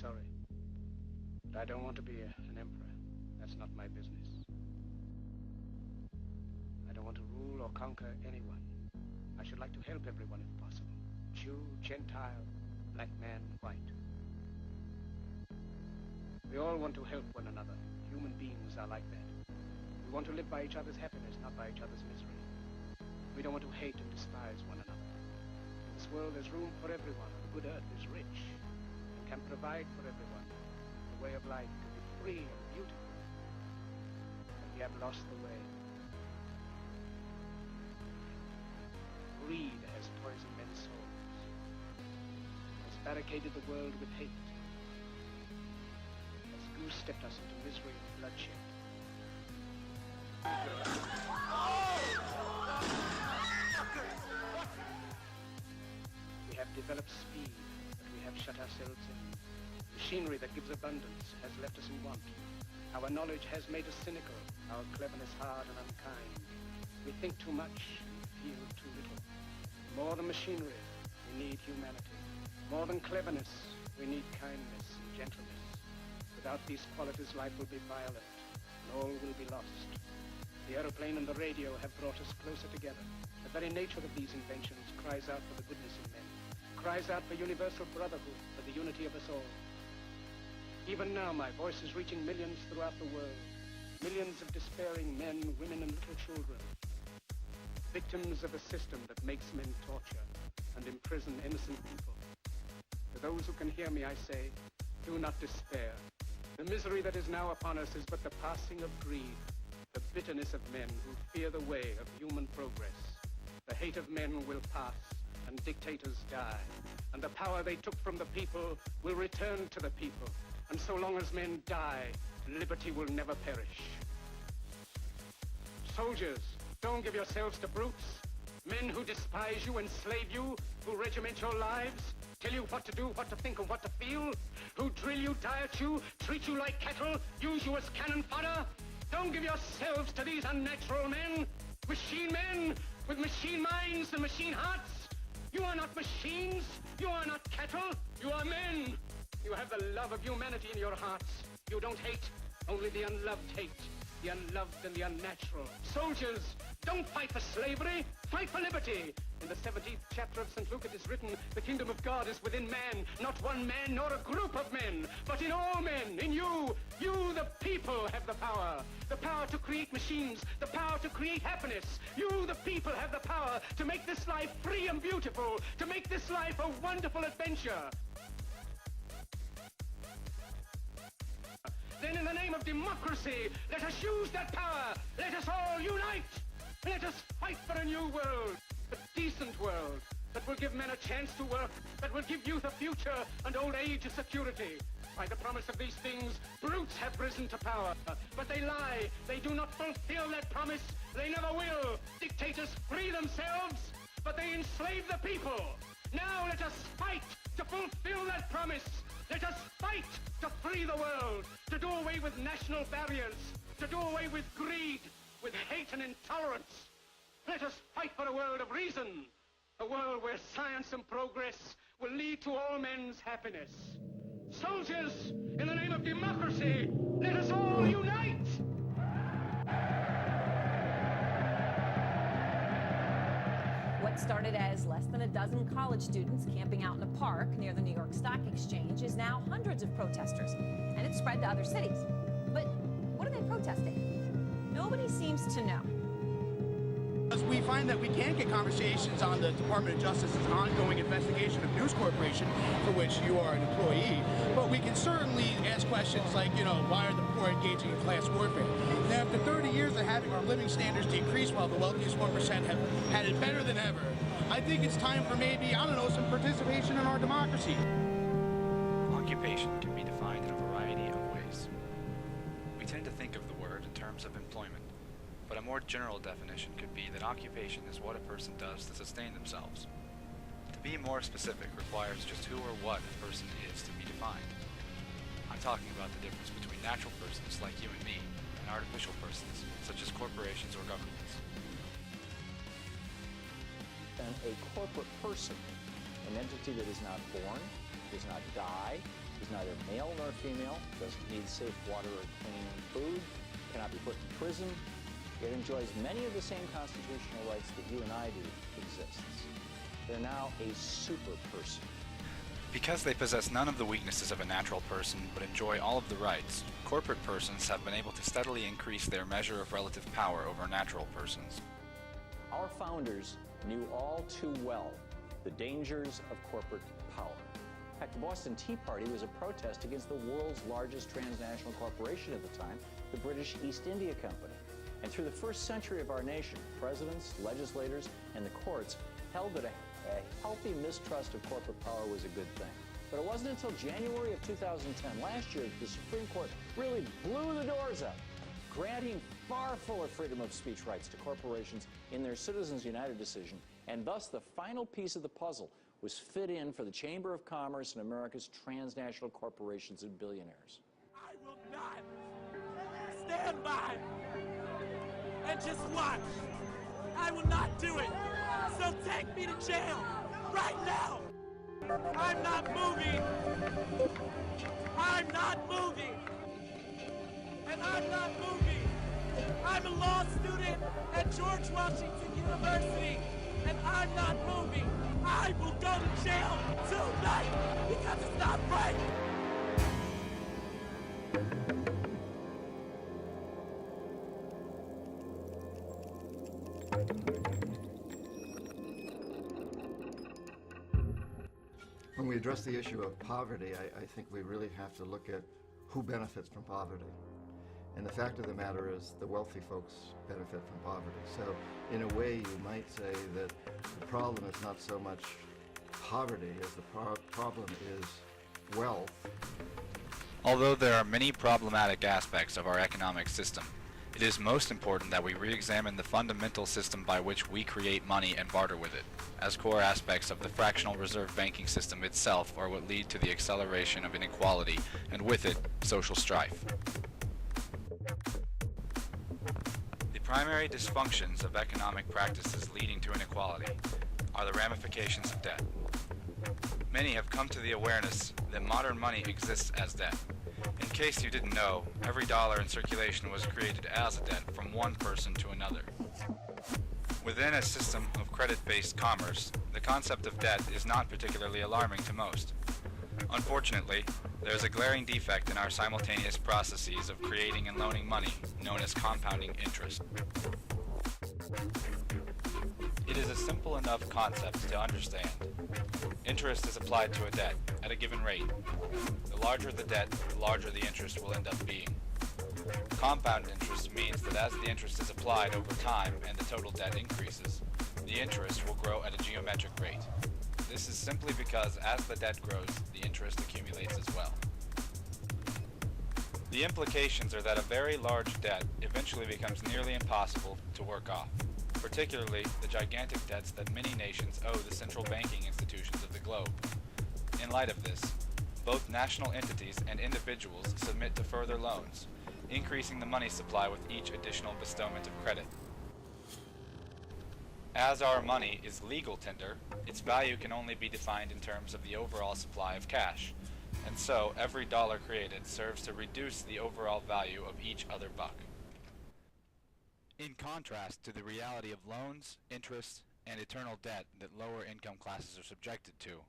sorry. But I don't want to be an emperor. That's not my business. I don't want to rule or conquer anyone. I should like to help everyone if possible. Jew, Gentile, black man, white. We all want to help one another. Human beings are like that. We want to live by each other's happiness, not by each other's misery. We don't want to hate and despise one another. In this world there's room for everyone. The good earth is rich and can provide for everyone. The way of life can be free and beautiful. But we have lost the way. Greed has poisoned men's souls. Has barricaded the world with hate. Has goose-stepped us into misery and bloodshed. We have developed speed, but we have shut ourselves in. Machinery that gives abundance has left us in want. Our knowledge has made us cynical, our cleverness hard and unkind. We think too much and feel too little. More than machinery, we need humanity. More than cleverness, we need kindness and gentleness. Without these qualities, life will be violent, and all will be lost. The aeroplane and the radio have brought us closer together. The very nature of these inventions cries out for the goodness in men, cries out for universal brotherhood, for the unity of us all. Even now, my voice is reaching millions throughout the world, millions of despairing men, women, and little children, victims of a system that makes men torture and imprison innocent people. To those who can hear me, I say, do not despair. The misery that is now upon us is but the passing of greed, the bitterness of men who fear the way of human progress. The hate of men will pass, and dictators die, and the power they took from the people will return to the people. And so long as men die, liberty will never perish. Soldiers, don't give yourselves to brutes, men who despise you, enslave you, who regiment your lives, tell you what to do, what to think, and what to feel, who drill you, diet you, treat you like cattle, use you as cannon fodder. Don't give yourselves to these unnatural men, machine men with machine minds and machine hearts. You are not machines, you are not cattle, you are men. You have the love of humanity in your hearts. You don't hate, only the unloved hate, the unloved and the unnatural. Soldiers, don't fight for slavery, fight for liberty. In the 17th chapter of St. Luke it is written, the kingdom of God is within man, not one man nor a group of men, but in all men, in you. You, the people, have the power to create machines, the power to create happiness. You, the people, have the power to make this life free and beautiful, to make this life a wonderful adventure. Then in the name of democracy, let us use that power. Let us all unite. Let us fight for a new world, a decent world, that will give men a chance to work, that will give youth a future and old age a security. By the promise of these things, brutes have risen to power. But they lie. They do not fulfill that promise. They never will. Dictators free themselves, but they enslave the people. Now let us fight to fulfill that promise. Let us fight to free the world, to do away with national barriers, to do away with greed, with hate and intolerance. Let us fight for a world of reason, a world where science and progress will lead to all men's happiness. Soldiers, in the name of democracy, let us all unite! What started as less than a dozen college students camping out in a park near the New York Stock Exchange is now hundreds of protesters, and it's spread to other cities. But what are they protesting? Nobody seems to know. We find that we can't get conversations on the Department of Justice's ongoing investigation of News Corporation, for which you are an employee, but we can certainly ask questions like, why are the poor engaging in class warfare? Now, after 30 years of having our living standards decrease while the wealthiest 1% have had it better than ever, I think it's time for maybe, some participation in our democracy. Occupation can be defined in a variety of ways. We tend to think of the word in terms of employment, but a more general definition could be that occupation is what a person does to sustain themselves. To be more specific requires just who or what a person is to be defined. I'm talking about the difference between natural persons like you and me and artificial persons, such as corporations or governments. And a corporate person, an entity that is not born, does not die, is neither male nor female, doesn't need safe water or clean food, cannot be put in prison, yet enjoys many of the same constitutional rights that you and I do exists. They're now a super person. Because they possess none of the weaknesses of a natural person but enjoy all of the rights, corporate persons have been able to steadily increase their measure of relative power over natural persons. Our founders knew all too well the dangers of corporate power. In fact, the Boston Tea Party was a protest against the world's largest transnational corporation at the time, the British East India Company. And through the first century of our nation, presidents, legislators, and the courts held that a healthy mistrust of corporate power was a good thing. But it wasn't until January of 2010, last year, that the Supreme Court really blew the doors up, granting far fuller freedom of speech rights to corporations in their Citizens United decision, and thus the final piece of the puzzle was fit in for the Chamber of Commerce and America's transnational corporations and billionaires. I will not stand by and just watch. I will not do it. So take me to jail right now. I'm not moving. I'm not moving. And I'm not moving. I'm a law student at George Washington University, and I'm not moving. I will go to jail tonight because it's not right. When we address the issue of poverty, I think we really have to look at who benefits from poverty. And the fact of the matter is the wealthy folks benefit from poverty. So in a way, you might say that the problem is not so much poverty as the problem is wealth. Although there are many problematic aspects of our economic system, it is most important that we re-examine the fundamental system by which we create money and barter with it, as core aspects of the fractional reserve banking system itself are what lead to the acceleration of inequality and with it, social strife. The primary dysfunctions of economic practices leading to inequality are the ramifications of debt. Many have come to the awareness that modern money exists as debt. In case you didn't know, every dollar in circulation was created as a debt from one person to another. Within a system of credit-based commerce, the concept of debt is not particularly alarming to most. Unfortunately, there is a glaring defect in our simultaneous processes of creating and loaning money, known as compounding interest. It is a simple enough concept to understand. Interest is applied to a debt at a given rate. The larger the debt, the larger the interest will end up being. Compound interest means that as the interest is applied over time and the total debt increases, the interest will grow at a geometric rate. This is simply because as the debt grows, the interest accumulates as well. The implications are that a very large debt eventually becomes nearly impossible to work off, particularly the gigantic debts that many nations owe the central banking institutions of the globe. In light of this, both national entities and individuals submit to further loans, increasing the money supply with each additional bestowment of credit. As our money is legal tender, its value can only be defined in terms of the overall supply of cash, and so every dollar created serves to reduce the overall value of each other buck. In contrast to the reality of loans, interest, and eternal debt that lower income classes are subjected to,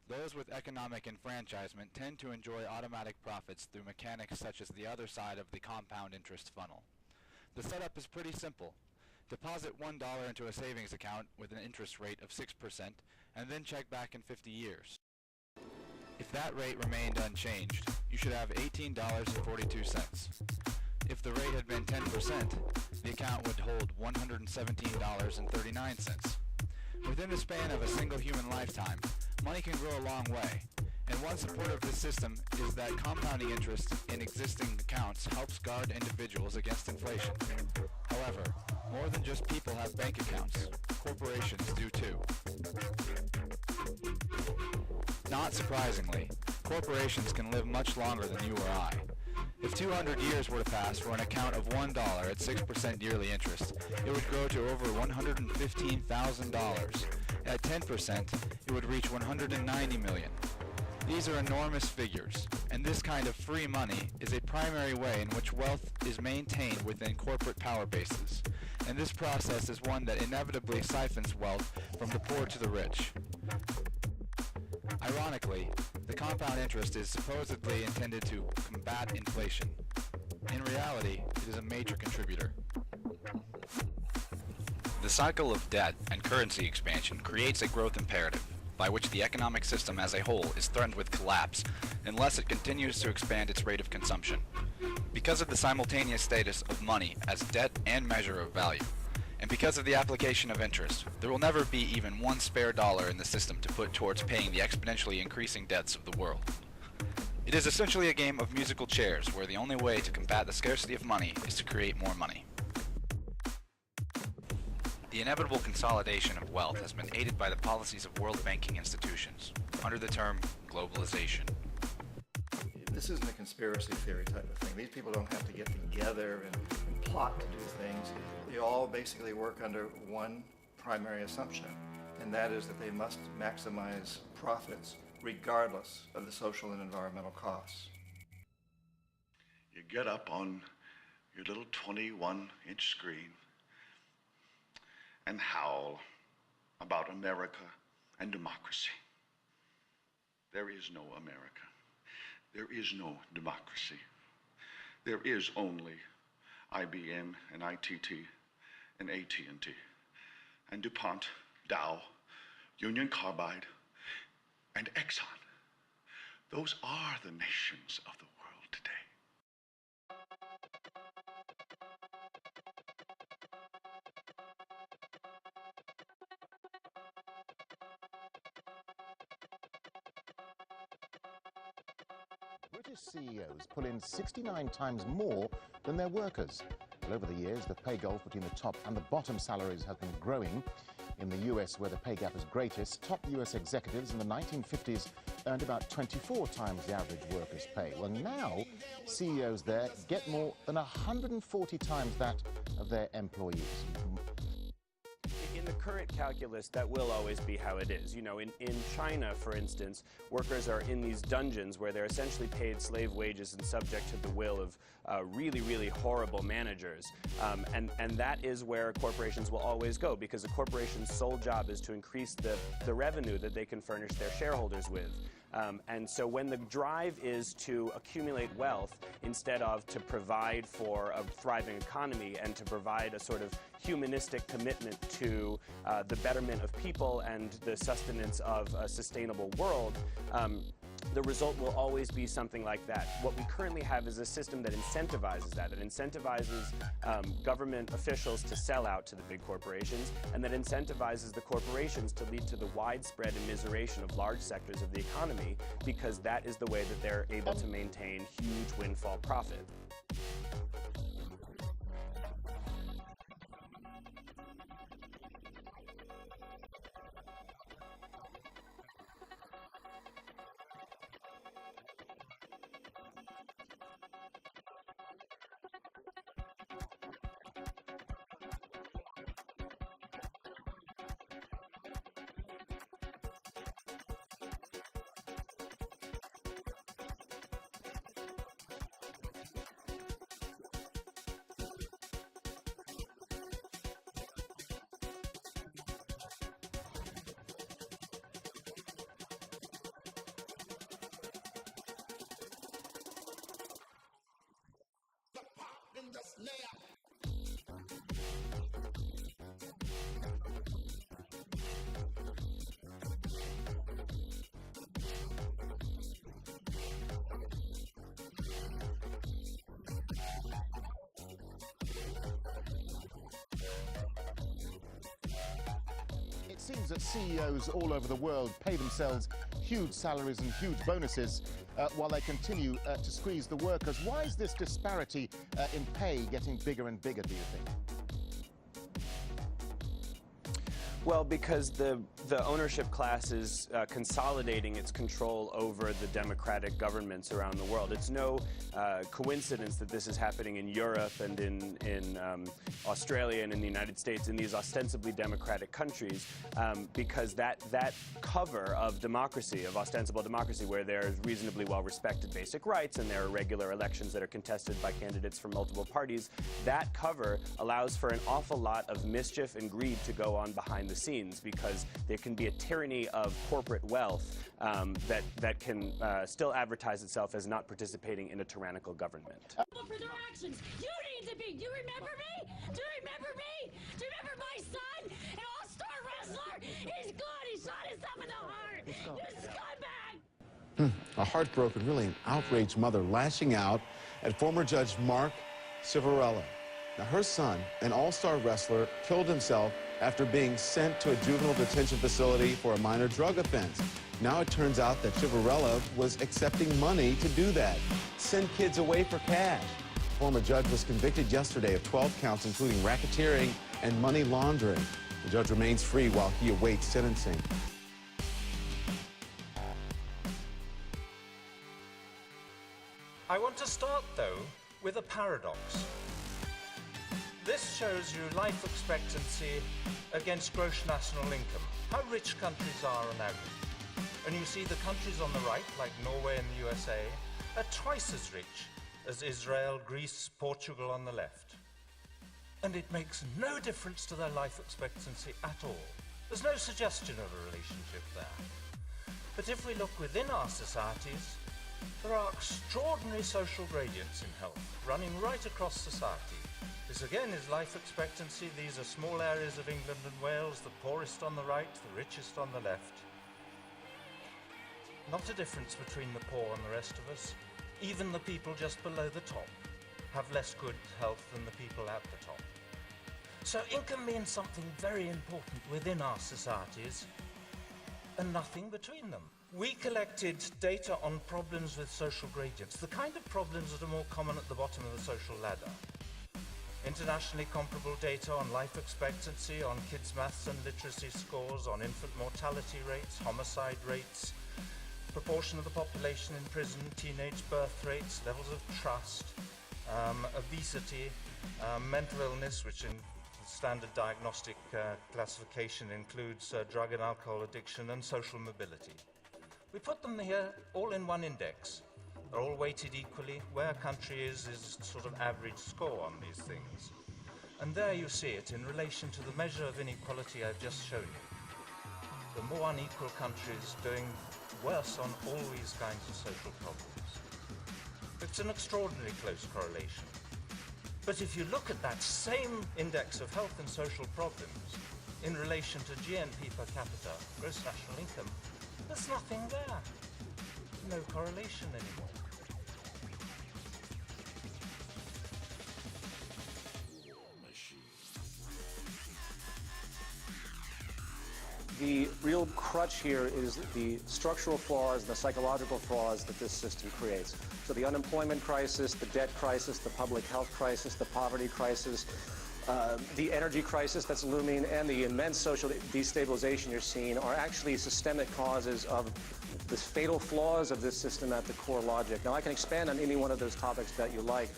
those with economic enfranchisement tend to enjoy automatic profits through mechanics such as the other side of the compound interest funnel. The setup is pretty simple. Deposit $1 into a savings account with an interest rate of 6% and then check back in 50 years. If that rate remained unchanged, you should have $18.42. If the rate had been 10%, the account would hold $117.39. Within the span of a single human lifetime, money can grow a long way, and one support of this system is that compounding interest in existing accounts helps guard individuals against inflation. However, more than just people have bank accounts. Corporations do too. Not surprisingly, corporations can live much longer than you or I. If 200 years were to pass for an account of $1 at 6% yearly interest, it would grow to over $115,000. At 10%, it would reach $190 million. These are enormous figures, and this kind of free money is a primary way in which wealth is maintained within corporate power bases, and this process is one that inevitably siphons wealth from the poor to the rich. Ironically, the compound interest is supposedly intended to combat inflation. In reality, it is a major contributor. The cycle of debt and currency expansion creates a growth imperative, by which the economic system as a whole is threatened with collapse unless it continues to expand its rate of consumption. Because of the simultaneous status of money as debt and measure of value, and because of the application of interest, there will never be even one spare dollar in the system to put towards paying the exponentially increasing debts of the world. It is essentially a game of musical chairs where the only way to combat the scarcity of money is to create more money. The inevitable consolidation of wealth has been aided by the policies of world banking institutions, under the term globalization. This isn't a conspiracy theory type of thing. These people don't have to get together and plot to do things. They all basically work under one primary assumption, and that is that they must maximize profits regardless of the social and environmental costs. You get up on your little 21-inch screen and howl about America and democracy. There is no America. There is no democracy. There is only IBM and ITT and AT&T and DuPont, Dow, Union Carbide, and Exxon. Those are the nations of the world today. British CEOs pull in 69 times more than their workers. Well, over the years, the pay gulf between the top and the bottom salaries has been growing. In the US, where the pay gap is greatest, top US executives in the 1950s earned about 24 times the average worker's pay. Well, now, CEOs there get more than 140 times that of their employees. In the current calculus, that will always be how it is. You know, in China, for instance, workers are in these dungeons where they're essentially paid slave wages and subject to the will of really, really horrible managers. And that is where corporations will always go, because a corporation's sole job is to increase the revenue that they can furnish their shareholders with. And so when the drive is to accumulate wealth instead of to provide for a thriving economy and to provide a sort of humanistic commitment to the betterment of people and the sustenance of a sustainable world, the result will always be something like that. What we currently have is a system that incentivizes that incentivizes government officials to sell out to the big corporations, and that incentivizes the corporations to lead to the widespread immiseration of large sectors of the economy, because that is the way that they're able to maintain huge windfall profit. It seems that CEOs all over the world pay themselves huge salaries and huge bonuses while they continue to squeeze the workers. Why is this disparity in pay getting bigger and bigger, do you think? Well, because the ownership class is consolidating its control over the democratic governments around the world. It's no coincidence that this is happening in Europe and in Australia and in the United States, in these ostensibly democratic countries, because that cover of democracy, of ostensible democracy, where there's reasonably well-respected basic rights and there are regular elections that are contested by candidates from multiple parties, that cover allows for an awful lot of mischief and greed to go on behind the scenes, because there can be a tyranny of corporate wealth that can still advertise itself as not participating in a tyrannical government. For their actions, you need to be. Do you remember me? Do you remember me? Do you remember my son, an all-star wrestler? He's good. He shot himself in the heart. You scumbag. A heartbroken, really an outraged mother lashing out at former Judge Mark Civarella. Now, her son, an all-star wrestler, killed himself after being sent to a juvenile detention facility for a minor drug offense. Now it turns out that Civarella was accepting money to do that, send kids away for cash. The former judge was convicted yesterday of 12 counts, including racketeering and money laundering. The judge remains free while he awaits sentencing. I want to start, though, with a paradox. This shows you life expectancy against gross national income, how rich countries are on average. And you see the countries on the right, like Norway and the USA, are twice as rich as Israel, Greece, Portugal on the left. And it makes no difference to their life expectancy at all. There's no suggestion of a relationship there. But if we look within our societies, there are extraordinary social gradients in health, running right across society. This again is life expectancy. These are small areas of England and Wales, the poorest on the right, the richest on the left. Not a difference between the poor and the rest of us. Even the people just below the top have less good health than the people at the top. So income means something very important within our societies and nothing between them. We collected data on problems with social gradients, the kind of problems that are more common at the bottom of the social ladder. Internationally comparable data on life expectancy, on kids' maths and literacy scores, on infant mortality rates, homicide rates, proportion of the population in prison, teenage birth rates, levels of trust, obesity, mental illness, which in standard diagnostic classification includes drug and alcohol addiction, and social mobility. We put them here all in one index. They're all weighted equally. Where a country is sort of average score on these things. And there you see it in relation to the measure of inequality I've just shown you. The more unequal countries doing worse on all these kinds of social problems. It's an extraordinarily close correlation. But if you look at that same index of health and social problems in relation to GNP per capita, gross national income, there's nothing there. No correlation anymore. The real crutch here is the structural flaws, the psychological flaws that this system creates. So the unemployment crisis, the debt crisis, the public health crisis, the poverty crisis, the energy crisis that's looming, and the immense social destabilization you're seeing are actually systemic causes of the fatal flaws of this system at the core logic. Now, I can expand on any one of those topics that you like.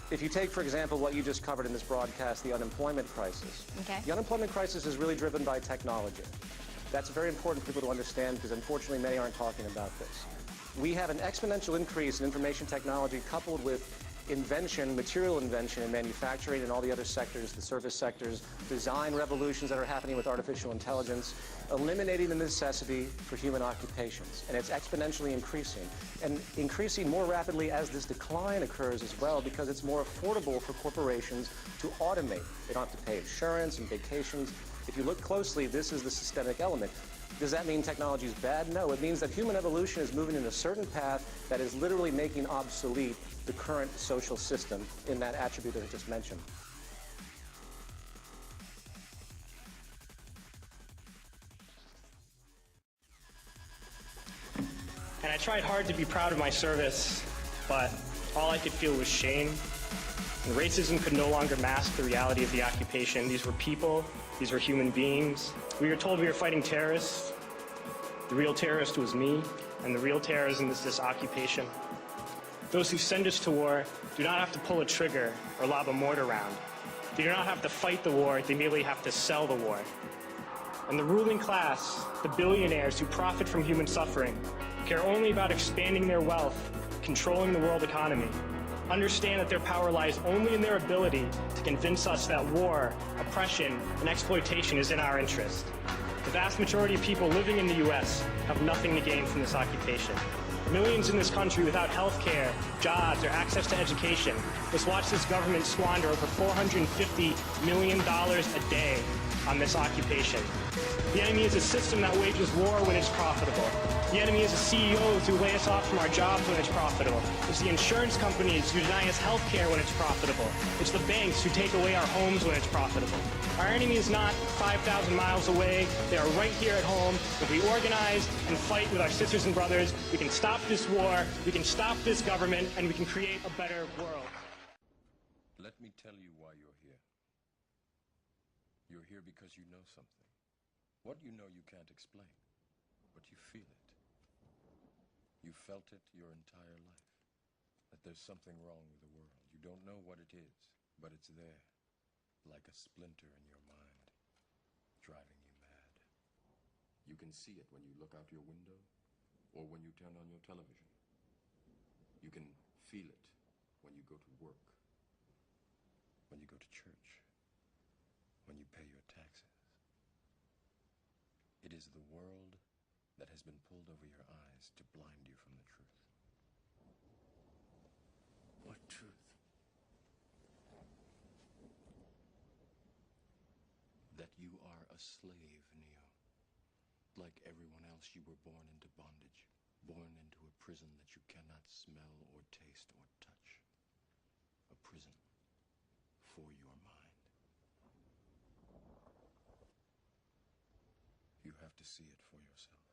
If you take, for example, what you just covered in this broadcast, the unemployment crisis. Okay. The unemployment crisis is really driven by technology. That's very important for people to understand because, unfortunately, many aren't talking about this. We have an exponential increase in information technology coupled with invention, material invention in manufacturing and all the other sectors, the service sectors, design revolutions that are happening with artificial intelligence, eliminating the necessity for human occupations. And it's exponentially increasing. And increasing more rapidly as this decline occurs as well because it's more affordable for corporations to automate. They don't have to pay insurance and vacations. If you look closely, this is the systemic element. Does that mean technology is bad? No, it means that human evolution is moving in a certain path that is literally making obsolete the current social system in that attribute that I just mentioned. And I tried hard to be proud of my service, but all I could feel was shame. And racism could no longer mask the reality of the occupation. These were people, these were human beings, We were told we were fighting terrorists. The real terrorist was me, and the real terrorism is this occupation. Those who send us to war do not have to pull a trigger or lob a mortar round. They do not have to fight the war, they merely have to sell the war. And the ruling class, the billionaires who profit from human suffering, care only about expanding their wealth, controlling the world economy. Understand that their power lies only in their ability to convince us that war, oppression, and exploitation is in our interest. The vast majority of people living in the U.S. have nothing to gain from this occupation. Millions in this country without health care, jobs, or access to education must watch this government squander over $450 million a day on this occupation. The enemy is a system that wages war when it's profitable. The enemy is the CEOs who lay us off from our jobs when it's profitable. It's the insurance companies who deny us health care when it's profitable. It's the banks who take away our homes when it's profitable. Our enemy is not 5,000 miles away. They are right here at home. If we organize and fight with our sisters and brothers, we can stop this war, we can stop this government, and we can create a better world. Let me tell you why you're here. You're here because you know something. What you know you can't explain, but you feel it. You felt it your entire life, that there's something wrong with the world. You don't know what it is, but it's there, like a splinter in your mind, driving you mad. You can see it when you look out your window or when you turn on your television. You can feel it when you go to work, when you go to church, when you pay your taxes. It is the world that has been pulled over your eyes to blind you from the truth. What truth? That you are a slave, Neo. Like everyone else, you were born into bondage, born into a prison that you cannot smell or taste or touch. A prison for your mind. You have to see it for yourself.